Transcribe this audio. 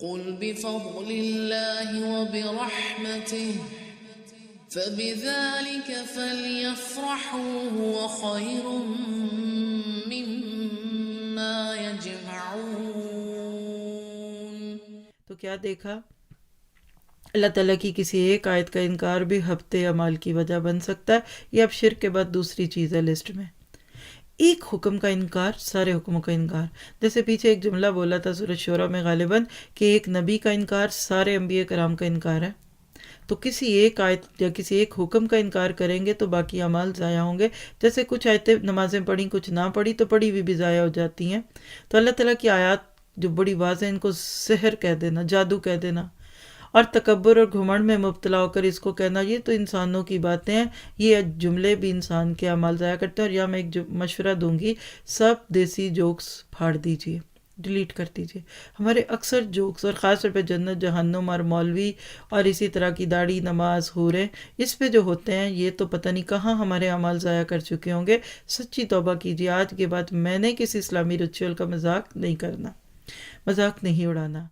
قل بفضل اللہ وبرحمتہ فبذلك فليفرحوا هو خير مما يجمعون۔ تو کیا دیکھا، اللہ تعالیٰ کی کسی ایک آیت کا انکار بھی حبط اعمال کی وجہ بن سکتا ہے۔ یہ اب شرک کے بعد دوسری چیز ہے لسٹ میں، ایک حکم کا انکار سارے حکموں کا انکار۔ جیسے پیچھے ایک جملہ بولا تھا سورۃ شورى میں غالباً کہ ایک نبی کا انکار سارے انبیاء کرام کا انکار ہے، تو کسی ایک آیت یا کسی ایک حکم کا انکار کریں گے تو باقی اعمال ضائع ہوں گے۔ جیسے کچھ آیتیں نمازیں پڑھیں کچھ نہ پڑھی تو پڑھی ہوئی بھی ضائع ہو جاتی ہیں۔ تو اللہ تعالیٰ کی آیات جو بڑی واضح، ان کو سحر کہہ دینا، جادو کہہ دینا، اور تکبر اور گھمنڈ میں مبتلا ہو کر اس کو کہنا یہ تو انسانوں کی باتیں ہیں، یہ جملے بھی انسان کے اعمال ضائع کرتے ہیں۔ اور یہاں میں ایک مشورہ دوں گی، سب دیسی جوکس پھاڑ دیجیے، ڈیلیٹ کر دیجیے۔ ہمارے اکثر جوکس، اور خاص طور پہ جنت جہنم اور مولوی اور اسی طرح کی داڑھی نماز حوریں، اس پہ جو ہوتے ہیں یہ تو پتہ نہیں کہاں ہمارے اعمال ضائع کر چکے ہوں گے۔ سچی توبہ کیجیے، آج کے بعد میں نے کسی اسلامی ریچول کا مذاق نہیں کرنا، مذاق نہیں اڑانا۔